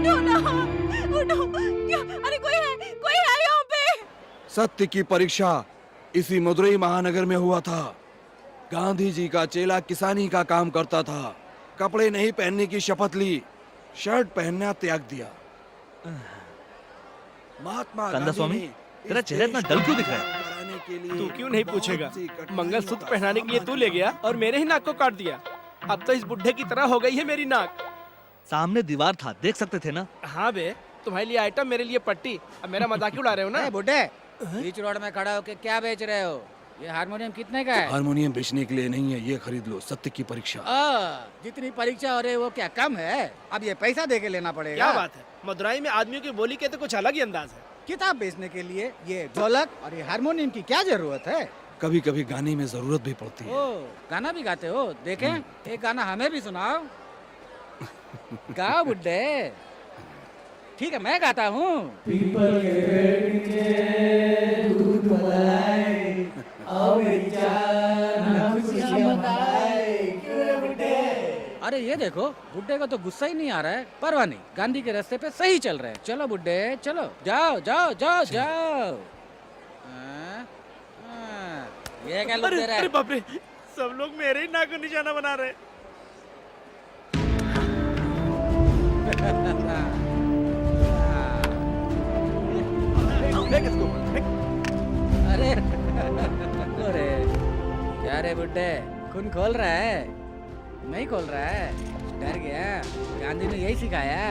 उठो ना, उठो। क्या? अरे कोई है यहाँ पे? सत्य की परीक्षा इसी मदुरई महानगर में हुआ था। गांधी जी का चेला किसानी का काम करता था। कपड़े नहीं पहनने की शपथ ली, शर्ट पहनना त्याग दिया। महात्मा कंदा गांधी स्वामी, ने तेरा इस चेहरा इतना देश डल को क्यों दिख रहा है? आजाद कराने के लिए तू क्यों नहीं पूछेगा? बहुत सी कठिनाइयों मंगलसूत्र का पहनाने के लिए तू ले सामना गया और मेरे ही नाक को काट दिया। अब तो इस बुढ़े की तरह हो गई है मेरी नाक। सामने दीवार था, देख सकते थे ना। हाँ बे, तुम्हारे लिए आइटम, मेरे लिए पट्टी। अब मेरा मजाक क्यों उड़ा रहे हो ना? ए बुड्ढे, बीच रोड में खड़ा होके क्या बेच रहे हो? ये हारमोनियम कितने का है? हारमोनियम बेचने के लिए नहीं है, ये खरीद लो। सत्य की परीक्षा। जितनी परीक्षा हो रही है वो क्या कम है? अब ये पैसा दे के लेना पड़ेगा। क्या बात है, मदुराई में आदमियों की बोली के तो कुछ अलग ही अंदाज है। किताब बेचने के लिए ये ढोलक और ये हारमोनियम की क्या जरूरत है? कभी कभी गाने में जरूरत भी पड़ती है। ओ, गाना भी गाते हो? देखें, एक गाना हमें भी सुनाओ। गाओ बुड्ढे। ठीक है, मैं गाता हूँ। पीपल के पेड़ नीचे दूध मलाई, आओ मेरी जान खुशियां मनाए। क्यों रे बुड्ढे? अरे ये देखो, बुड्ढे को तो गुस्सा ही नहीं आ रहा है। परवाह नहीं, गांधी के रास्ते पे सही चल रहे हैं। चलो बुड्ढे, चलो, जाओ जाओ जाओ जाओ। ये क्या लोग दे रहा है? अरे बाप रे, सब लोग मेरे ही नाक को निशाना बना रहे हैं। अरे अरे क्या रे बुड्ढे, खून खोल रहा है? नहीं खोल रहा है? डर गया? गांधी ने यही सिखाया।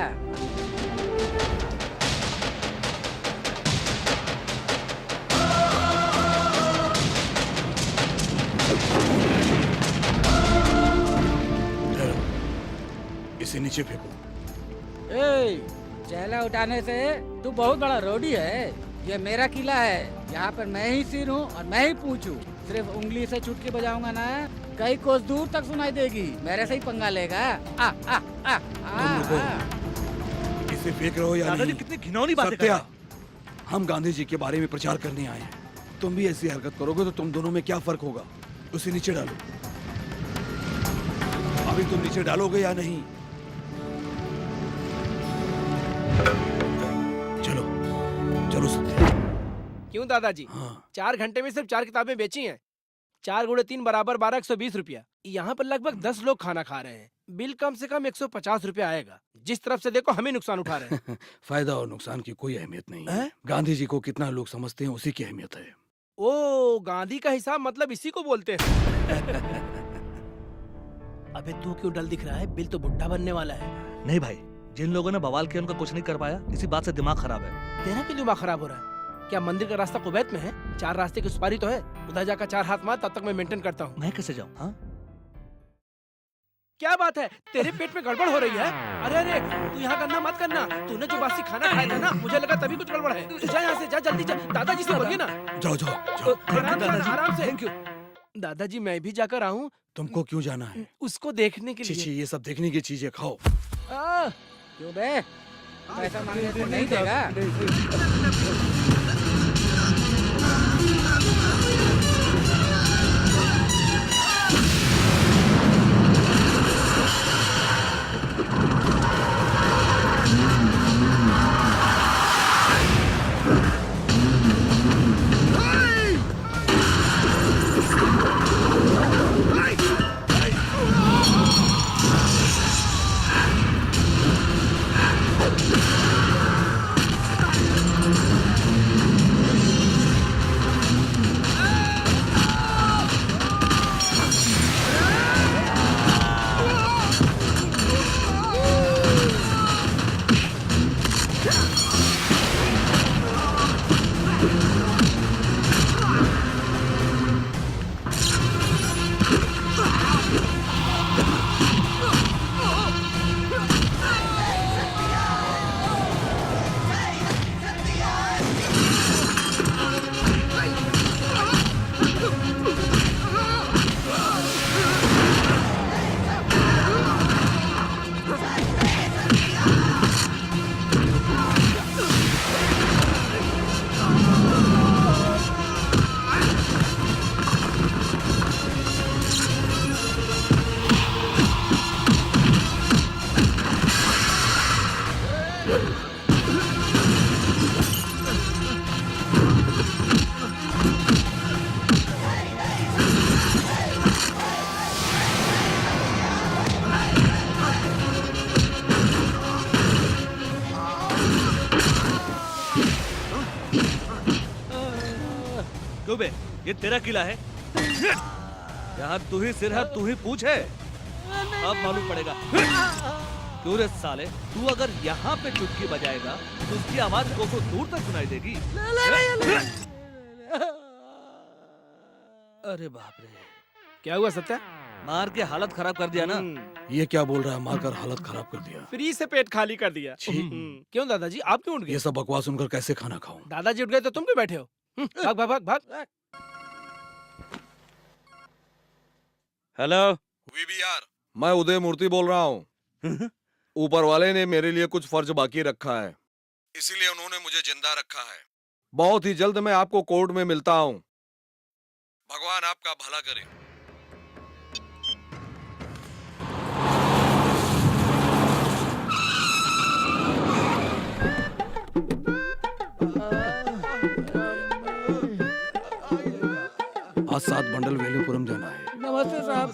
इसे नीचे फेंको। चेला उठाने से तू बहुत बड़ा रोडी है। ये मेरा किला है, यहाँ पर मैं ही सिर हूँ और मैं ही पूछूं। सिर्फ उंगली से चुटकी बजाऊंगा ना, कई कोस दूर तक सुनाई देगी। मेरे से ही पंगा लेगा। आ आ आ आ इसे फेंक रहे हो या दादाजी नहीं? कितनी घिनौनी बातें कर रहे सत्या, हम गांधी जी के बारे में प्रचार करने आए हैं। तुम भी ऐसी हरकत करोगे तो तुम दोनों में क्या फर्क होगा? उसे नीचे डालो। अभी तुम नीचे डालोगे या नहीं? चलो चलो सत्या। क्यों दादाजी? हाँ। 4 घंटे में सिर्फ 4 किताबें बेची हैं। 4 गुणे 3 बराबर 12, 120 रुपया। यहाँ पर लगभग 10 लोग खाना खा रहे हैं। बिल कम से कम 150 रुपया आएगा। जिस तरफ से देखो हम ही नुकसान उठा रहे हैं। फायदा और नुकसान की कोई अहमियत नहीं है। गांधी जी को कितना लोग समझते हैं उसी की अहमियत है। ओ, गांधी का हिसाब मतलब इसी को बोलते हैं। अबे तू क्यों डल दिख रहा है? बिल तो बुढ़ा बनने वाला है। नहीं भाई, जिन लोगों ने बवाल किया उनका कुछ नहीं कर पाया, इसी बात से दिमाग खराब है। तेरा क्यों दिमाग खराब हो रहा है? क्या मंदिर का रास्ता कुवैत में है? 4 रास्ते की सुपारी तो है, उधर जाकर 4 हाथ मार, तब तक मैं मेंटेन करता हूँ। मैं कैसे जाऊँ? हाँ, क्या बात है, तेरे पेट में गड़बड़ हो रही है? अरे अरे, तू यहाँ गंदा मत करना। तूने जो बासी खाना खाया था ना, मुझे लगा तभी कुछ गड़बड़ है। तू जा यहाँ से, जा जल्दी जा। दादाजी से बोलिए ना। जाओ जाओ जाओ। आराम से, आराम से। Thank you. दादाजी मैं भी जाकर आऊँ? तुमको क्यों जाना है? उसको देखने के छी लिए। ये सब देखने की चीजें खाओ। क्यों बे? पैसा मांगने से नहीं देगा? क्यों बे, ये तेरा किला है? यहाँ तू ही सिर है, तू ही पूछ है। अब मालूम पड़ेगा। क्यों रे साले, तू अगर यहाँ पे चुटकी बजाएगा तो उसकी आवाज कोसों दूर तक सुनाई देगी। अरे बाप रे, क्या हुआ सत्या? मार के हालत खराब कर दिया ना। ये क्या बोल रहा है, मारकर हालत खराब कर दिया। फ्री से पेट खाली कर दिया। छी। क्यों दादाजी, आप क्यों उठ गए? ये सब बकवास सुनकर कैसे खाना खाऊं? दादाजी उठ गए तो तुम क्यों बैठे हो? भाग भाग भाग भाग। हेलो वीवीआर, मैं उदय मूर्ति बोल रहा हूँ। ऊपर वाले ने मेरे लिए कुछ फर्ज बाकी रखा है, इसीलिए उन्होंने मुझे जिंदा रखा है। बहुत ही जल्द मैं आपको कोर्ट में मिलता हूँ। भगवान आपका भला करे। आज 7 बंडल वेलुपुरम जाना है। नमस्ते साहब।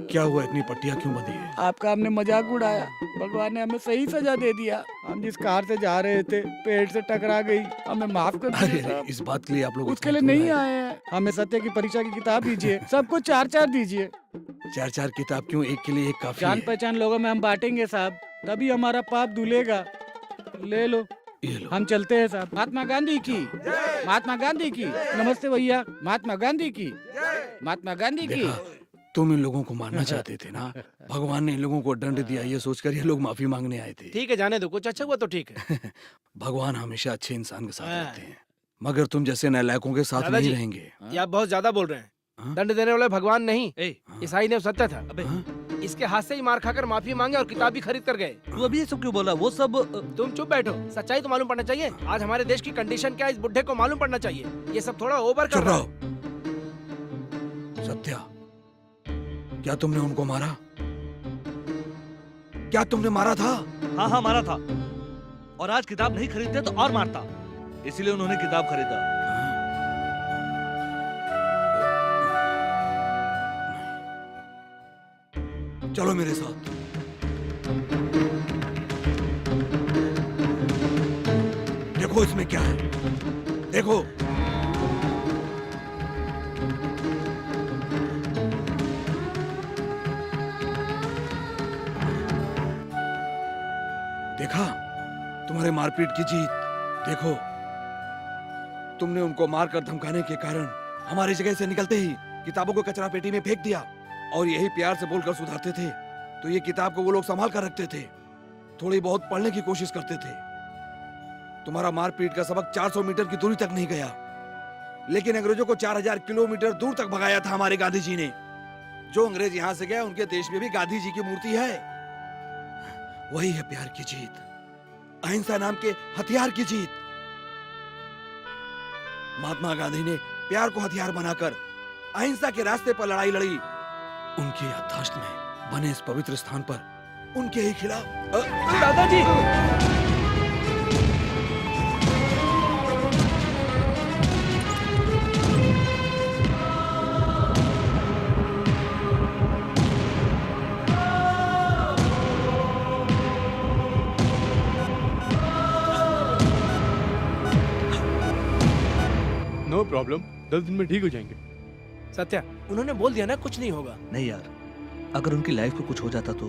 क्या हुआ, इतनी पट्टियां क्यों बंधी है? आपका हमने मजाक उड़ाया, भगवान ने हमें सही सजा दे दिया। हम जिस कार से जा रहे थे पेड़ से टकरा गई, हमें माफ कर अरे दीजिए। इस बात के लिए आप लोग उसके लिए नहीं आए हैं, हमें सत्य की परीक्षा की किताब दीजिए, सबको 4-4 दीजिए। 4-4 किताब क्यों, एक के लिए एक काफी जान है। पहचान लोगों में हम बांटेंगे साहब, तभी हमारा पाप धुलेगा। ले लो, ये लो। हम चलते हैं साहब। महात्मा गांधी की, महात्मा गांधी की। नमस्ते भैया, महात्मा गांधी की, महात्मा गांधी की। देखा, तुम इन लोगों को मारना चाहते थे ना, भगवान ने इन लोगों को दंड दिया ये सोचकर ये लोग माफी मांगने आए थे। ठीक है, जाने दो, कुछ अच्छा हुआ तो ठीक है। भगवान हमेशा अच्छे इंसान के साथ रहते हैं, मगर तुम जैसे नालायकों के साथ दादाजी, नहीं रहेंगे। ये आप बहुत ज्यादा बोल रहे हैं। हाँ? दंड देने वाले भगवान नहीं, ए, ईसाई ने सत्य था। अबे इसके हाथ से ही मार खाकर माफी मांगे और किताब भी खरीद कर गए। तू अभी ये सब क्यों बोला? वो सब तुम चुप बैठो, सच्चाई तो मालूम पड़ना चाहिए। आज हमारे देश की कंडीशन क्या है, इस बुढ़े को मालूम पड़ना चाहिए। ये सब थोड़ा ओवर कर चुप रहा है। रहो। सत्या, क्या तुमने उनको मारा? क्या तुमने मारा था? हाँ हाँ मारा था, और आज किताब नहीं खरीदते तो और मारता, इसीलिए उन्होंने किताब खरीदा। चलो मेरे साथ। देखो इसमें क्या है, देखो। देखा, तुम्हारे मारपीट की जीत। देखो, तुमने उनको मारकर धमकाने के कारण हमारी जगह से निकलते ही किताबों को कचरा पेटी में फेंक दिया, और यही प्यार से बोलकर सुधारते थे तो ये किताब को वो लोग संभाल कर रखते थे, थोड़ी बहुत पढ़ने की कोशिश करते थे। तुम्हारा मारपीट का सबक 400 मीटर की दूरी तक नहीं गया, लेकिन अंग्रेजों को 4000 किलोमीटर दूर तक भगाया था हमारे गांधी जी ने। जो अंग्रेज यहाँ से गए उनके देश में भी गांधी जी की मूर्ति है। वही है प्यार की जीत, अहिंसा नाम के हथियार की जीत। महात्मा गांधी ने प्यार को हथियार बनाकर अहिंसा के रास्ते पर लड़ाई लड़ी। उनकी याददाश्त में बने इस पवित्र स्थान पर उनके ही खिलाफ। दादाजी, नो प्रॉब्लम, 10 दिन में ठीक हो जाएंगे। सत्या, उन्होंने बोल दिया ना कुछ नहीं होगा। नहीं यार, अगर उनकी लाइफ को कुछ हो जाता तो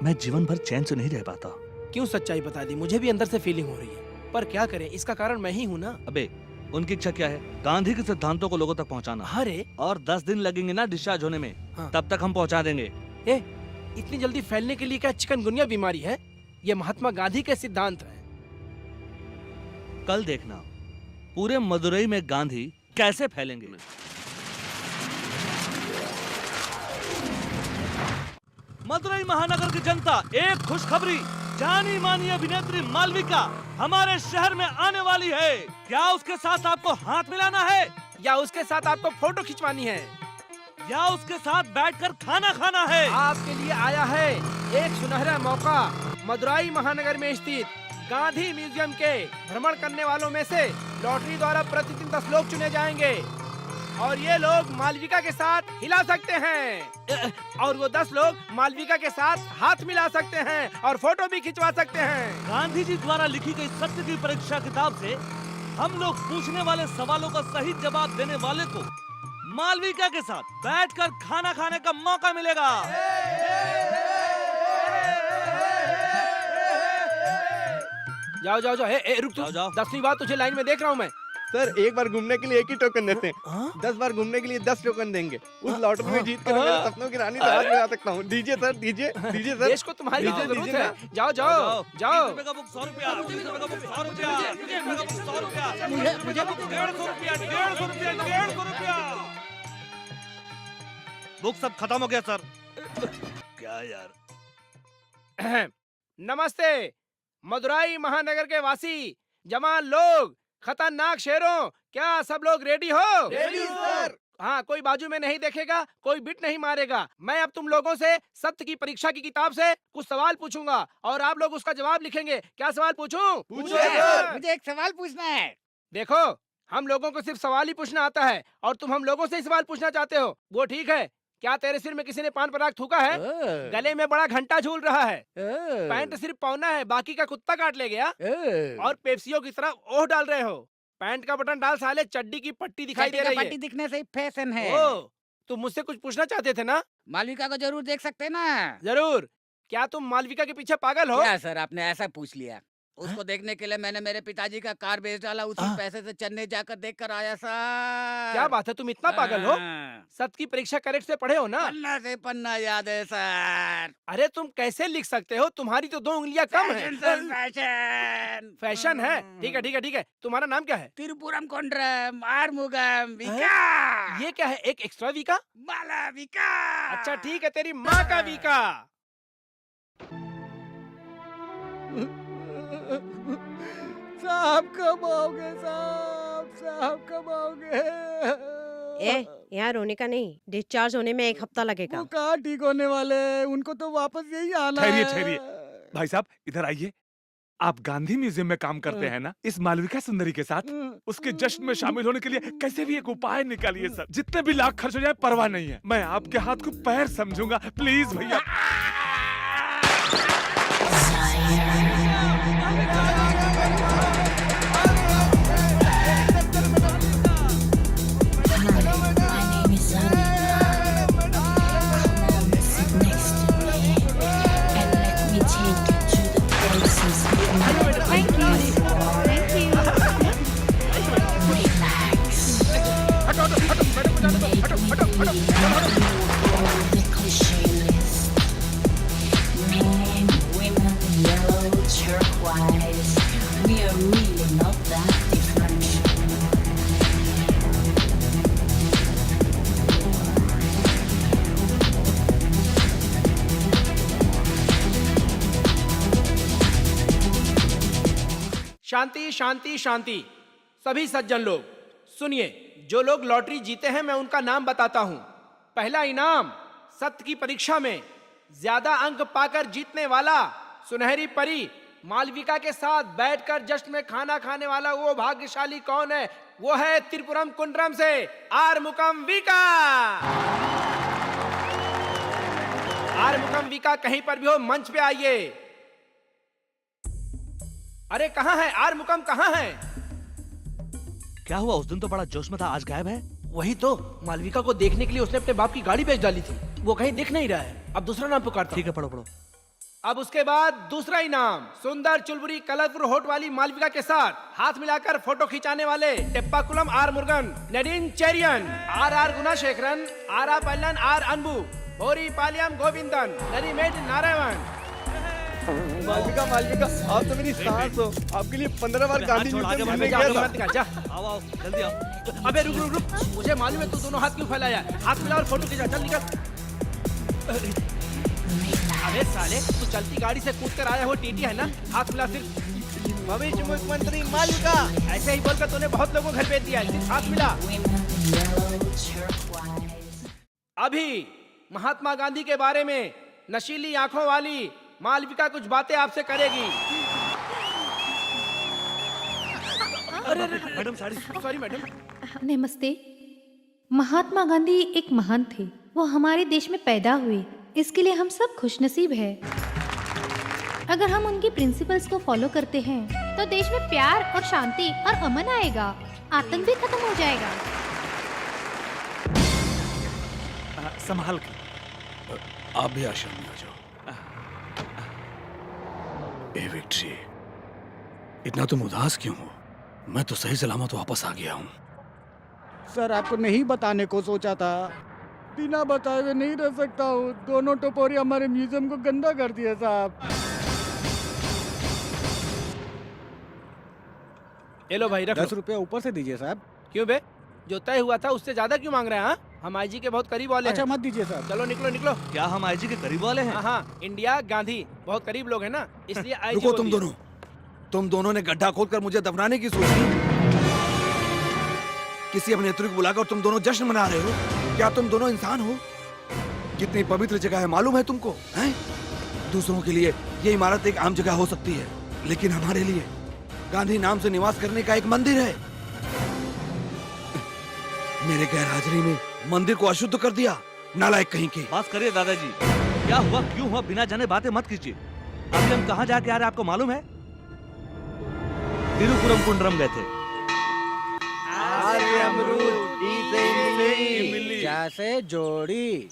मैं जीवन भर चैन से नहीं रह पाता। क्यों सच्चाई बता दी, मुझे भी अंदर से फीलिंग हो रही है, पर क्या करें, इसका कारण मैं ही हूँ ना। अबे उनकी इच्छा क्या है? गांधी के सिद्धांतों को लोगों तक पहुंचाना। अरे, और 10 दिन लगेंगे ना डिस्चार्ज होने में। हाँ। तब तक हम पहुंचा देंगे। इतनी जल्दी फैलने के लिए क्या चिकनगुनिया बीमारी है? ये महात्मा गांधी के सिद्धांत हैं। कल देखना पूरे मदुरई में गांधी कैसे फैलेंगे। मदुरई महानगर की जनता, एक खुशखबरी, जानी मानी अभिनेत्री मालविका हमारे शहर में आने वाली है। क्या उसके साथ आपको हाथ मिलाना है, या उसके साथ आपको फोटो खिंचवानी है, या उसके साथ बैठकर खाना खाना है? आपके लिए आया है एक सुनहरा मौका। मदुरई महानगर में स्थित गांधी म्यूजियम के भ्रमण करने वालों में से लॉटरी द्वारा प्रतिदिन 10 लोग चुने जाएंगे, और ये लोग मालविका के साथ हिला सकते हैं, और वो 10 लोग मालविका के साथ हाथ मिला सकते हैं और फोटो भी खिंचवा सकते हैं। गांधी जी द्वारा लिखी गई सत्य की परीक्षा किताब से हम लोग पूछने वाले सवालों का सही जवाब देने वाले को मालविका के साथ बैठकर खाना खाने का मौका मिलेगा। जाओ जाओ जाओ, रुक तू। जाओ। 10वीं बार तुझे लाइन में देख रहा हूँ मैं। सर एक बार घूमने के लिए एक ही टोकन देते हैं, 10 बार घूमने के लिए 10 टोकन देंगे। उस लॉटरी में जीत कर मेरे सपनों की रानी राज में आ सकता हूँ। दीजिए सर, दीजिए दीजिए सर। देश को तुम्हारी जाओ, जरूरत दीजिए है। जाओ जाओ जाओ। 20 रुपए का बुक 100 रुपया, 20 रुपए का बुक 100 रुपया, 20 रुपए का बुक 100 रुपया, 20 रुपए का बुक 150 रुपया, 150 रुपया, 150 रुपया। बुक सब खत्म हो गया सर। क्या यार। नमस्ते मदुराई महानगर के वासी, जवान लोग, खतरनाक शेरों, क्या सब लोग रेडी हो? Ready sir. हाँ, कोई बाजू में नहीं देखेगा, कोई बिट नहीं मारेगा। मैं अब तुम लोगों से सत्य की परीक्षा की किताब से कुछ सवाल पूछूंगा और आप लोग उसका जवाब लिखेंगे। क्या सवाल पूछूं? मुझे एक सवाल पूछना है। देखो, हम लोगों को सिर्फ सवाल ही पूछना आता है और तुम हम लोगों से ही सवाल पूछना चाहते हो। वो ठीक है। क्या तेरे सिर में किसी ने पान पराग थूका है? गले में बड़ा घंटा झूल रहा है। पैंट सिर्फ पौना है, बाकी का कुत्ता काट ले गया। और पेप्सियों की तरह ओह डाल रहे हो। पैंट का बटन डाल साले, चड्डी की पट्टी दिखाई दे रही है। पट्टी दिखने से ही फैशन है। ओ, तुम मुझसे कुछ पूछना चाहते थे ना? मालविका को जरूर देख सकते हैं ना। जरूर। क्या तुम मालविका के पीछे पागल हो? क्या सर, आपने ऐसा पूछ लिया। उसको देखने के लिए मैंने मेरे पिताजी का कार बेच डाला, उसी पैसे से चेन्नई जाकर देख कर आया सर। क्या बात है, तुम इतना पागल हो? सत्य की परीक्षा करेक्ट से पढ़े हो ना? पन्ना से पन्ना याद है सर। अरे तुम कैसे लिख सकते हो? तुम्हारी तो 2 उंगलियां कम है। फैशन फैशन है? ठीक है ठीक है ठीक है। तुम्हारा नाम क्या है? तिरुपुरम कोंड्रम आरमुगम विका। ये क्या है, एक एक्स्ट्रा वीका? मालविका। अच्छा ठीक है, तेरी माँ का वीका। साहब कब आओगे? साहब कब आओगे? यहाँ रोने का नहीं, डिस्चार्ज होने में 1 हफ्ता लगेगा। वो कहाँ ठीक होने वाले, उनको तो वापस यही आना ठहरिए है। ठहरिए भाई साहब, इधर आइए। आप गांधी म्यूजियम में काम करते हैं ना? इस मालविका सुंदरी के साथ उसके जश्न में शामिल होने के लिए कैसे भी एक उपाय निकालिए सर। जितने भी लाख खर्च हो जाए परवाह नहीं है, मैं आपके हाथ को पैर समझूंगा। प्लीज भैया। शांति शांति शांति। सभी सज्जन लोग सुनिए, जो लोग लॉटरी जीते हैं मैं उनका नाम बताता हूं। पहला इनाम, सत्य की परीक्षा में ज्यादा अंक पाकर जीतने वाला सुनहरी परी मालविका के साथ बैठकर जश्न में खाना खाने वाला वो भाग्यशाली कौन है? वो है त्रिपुरम कुंड्रम से आरमुकम वीका। आरमुकम वीका कहीं पर भी हो, मंच पे आइए। अरे कहाँ है आरमुकम, कहाँ है? क्या हुआ? उस दिन तो बड़ा जोश में था, आज गायब है। वही तो, मालविका को देखने के लिए उसने अपने बाप की गाड़ी बेच डाली थी। वो कहीं दिख नहीं रहा है। अब दूसरा नाम पुकारता हूं। ठीक है, पढ़ो पढ़ो। अब उसके बाद दूसरा इनाम, सुंदर चुलबुरी कलरफुल होठ वाली मालविका के साथ हाथ मिलाकर फोटो खिंचाने वाले Teppakulam R Murugan, Nadine Cherian, R Gunasekaran, R Pallan R Anbu, Bori Paliyam Govindan, नरीमेड Narayan. Malvika Malvika, आप तो मेरी सांस हो। आपके लिए 15 बार गांधी म्यूजियम घूमने गया था। जा। आओ आओ, जल्दी आओ। अबे रुक रुक रुक, मुझे मालूम है तू दोनों हाथ क्यों फैलाया। हाथ मिला और फोटो खींचा, चल निकल। अबे साले, तू चलती गाड़ी से कूद कर आया हो, टीटी है ना? हाथ मिला सिर्फ। भविष्य मुख्यमंत्री मालविका, ऐसे ही बोलकर तूने बहुत लोगों को घर भेज दिया, सिर्फ हाथ मिला। अभी महात्मा गांधी के बारे में नशीली आंखों वाली मालविका कुछ बातें आपसे करेगी। अरे मैडम साड़ी। Sorry madam. नमस्ते। महात्मा गांधी एक महान थे। वो हमारे देश में पैदा हुए, इसके लिए हम सब खुशनसीब हैं। अगर हम उनकी प्रिंसिपल्स को फॉलो करते हैं तो देश में प्यार और शांति और अमन आएगा, आतंक भी खत्म हो जाएगा। संभाल के। आप भी आश्रम में आ जाओ। ए विक्ट्री, इतना तुम उदास क्यों हो? मैं तो सही सलामत वापस आ गया हूँ। सर आपको नहीं बताने को सोचा था, बिना बताए हुए नहीं रह सकता हूँ। दोनों टपोरी हमारे म्यूजियम को गंदा कर दिया साहब। ये लो भाई, रख 10 लो। रुपया ऊपर से दीजिए साहब। क्यों बे, जो तय हुआ था उससे ज्यादा क्यों मांग रहे हैं? हाँ? हम आईजी के बहुत करीब वाले अच्छा हैं। मत दीजिए साहब। चलो निकलो निकलो। क्या हम आईजी के करीब वाले हैं? हाँ हाँ, इंडिया गांधी बहुत करीब लोग हैं ना, इसलिए आईजी रुको बोल दिया। तुम दोनों ने गड्ढा खोदकर मुझे दफनाने की सोची। किसी अभिनेत्री को बुलाकर तुम दोनों जश्न मना रहे हो? क्या तुम दोनों इंसान हो? कितनी पवित्र जगह है मालूम है तुमको? हैं? दूसरों के लिए ये इमारत एक आम जगह हो सकती है, लेकिन हमारे लिए गांधी नाम से निवास करने का एक मंदिर है। मेरे गैर हाजिरी में मंदिर को अशुद्ध कर दिया, नालायक कहीं के। बस करिए दादाजी, क्या हुआ क्यों हुआ बिना जाने बातें मत कीजिए। अभी हम कहाँ जाके आ रहे हैं आपको मालूम है? तिरुपुरम कुंड्रम गए थे। जैसे जोड़ी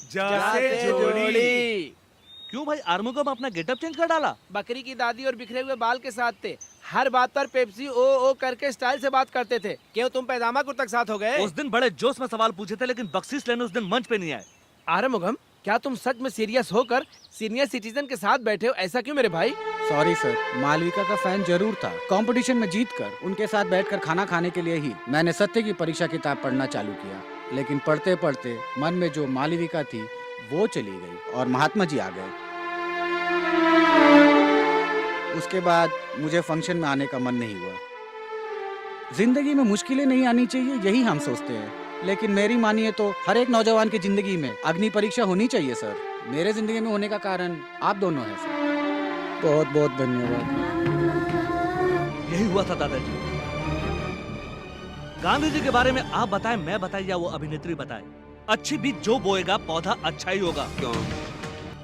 क्यों भाई, आर्मुगम अपना गेटअप चेंज कर डाला? बकरी की दादी और बिखरे हुए बाल के साथ थे। हर बात पर पेप्सी ओ करके स्टाइल से बात करते थे। क्यों तुम पैजामा कुर्ता के साथ हो गए? उस दिन बड़े जोश में सवाल पूछे थे, लेकिन बख्शीश लेने उस दिन मंच पे नहीं आए। आरमुगम, क्या तुम सच में सीरियस होकर सीनियर सिटीजन के साथ बैठे हो? ऐसा क्यों मेरे भाई? सॉरी सर, मालविका का फैन जरूर था। कंपटीशन में जीतकर उनके साथ बैठकर खाना खाने के लिए ही मैंने सत्य की परीक्षा किताब पढ़ना चालू किया। लेकिन पढ़ते पढ़ते मन में जो मालविका थी वो चली गई और महात्मा जी आ गए। उसके बाद मुझे फंक्शन में आने का मन नहीं हुआ। जिंदगी में मुश्किलें नहीं आनी चाहिए, यही हम सोचते हैं, लेकिन मेरी मानिए तो हर एक नौजवान की जिंदगी में अग्नि परीक्षा होनी चाहिए सर। मेरे जिंदगी में होने का कारण आप दोनों हैं सर। बहुत बहुत धन्यवाद। यही हुआ था दादाजी। गांधी जी के बारे में आप बताएं, मैं बताए या वो अभिनेत्री बताए, अच्छी बीज जो बोएगा पौधा अच्छा ही होगा। क्यों?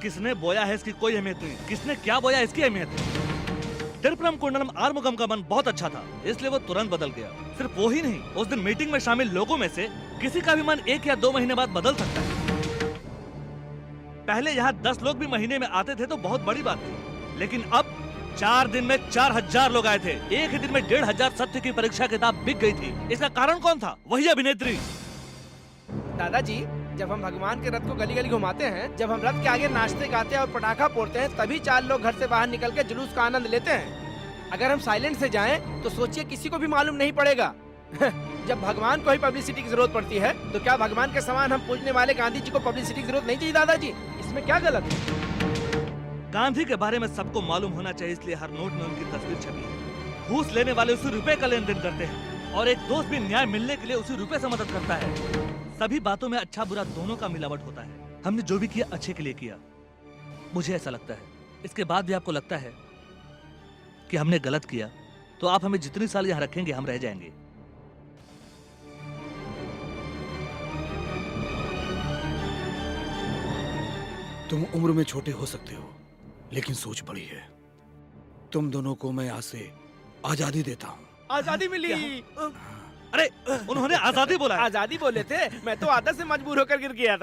किसने बोया है इसकी कोई अहमियत नहीं, किसने क्या बोया इसकी अहमियत है। तिरुपुरम कुंडलम आर्मुगम का मन बहुत अच्छा था, इसलिए वो तुरंत बदल गया। सिर्फ वो ही नहीं, उस दिन मीटिंग में शामिल लोगों में से किसी का भी मन 1 या 2 महीने बाद बदल सकता है। पहले यहाँ 10 लोग भी महीने में आते थे तो बहुत बड़ी बात थी, लेकिन अब 4 दिन में 4000 लोग आए थे। एक ही दिन में 1500 सत्य की परीक्षा किताब बिक गई थी। इसका कारण कौन था? वही अभिनेत्री। दादाजी, जब हम भगवान के रथ को गली गली घुमाते हैं, जब हम रथ के आगे नाचते गाते और पटाखा फोड़ते हैं, तभी 4 लोग घर से बाहर निकल के जुलूस का आनंद लेते हैं। अगर हम साइलेंट से जाएं, तो सोचिए किसी को भी मालूम नहीं पड़ेगा। जब भगवान को ही पब्लिसिटी की जरूरत पड़ती है, तो क्या भगवान के समान हम पूजने वाले गांधी जी को पब्लिसिटी की जरूरत नहीं चाहिए? दादाजी, इसमें क्या गलत है? गांधी के बारे में सबको मालूम होना चाहिए, इसलिए हर नोट में उनकी तस्वीर छपी है। घूस लेने वाले उसी रुपए का लेन देन करते हैं, और एक दोस्त भी न्याय मिलने के लिए उसी रुपए से मदद करता है। सभी बातों में अच्छा बुरा दोनों का मिलावट होता है। हमने जो भी किया अच्छे के लिए किया, मुझे ऐसा लगता है। इसके बाद भी आपको लगता है कि हमने गलत किया, तो आप हमें जितनी साल यहाँ रखेंगे हम रह जाएंगे। तुम उम्र में छोटे हो सकते हो, लेकिन सोच बड़ी है। तुम दोनों को मैं आज से आजादी देता हूँ। आजादी मिली। अरे उन्होंने आजादी बोला है। आजादी बोले थे, मैं तो आदत से मजबूर होकर गिर गया था।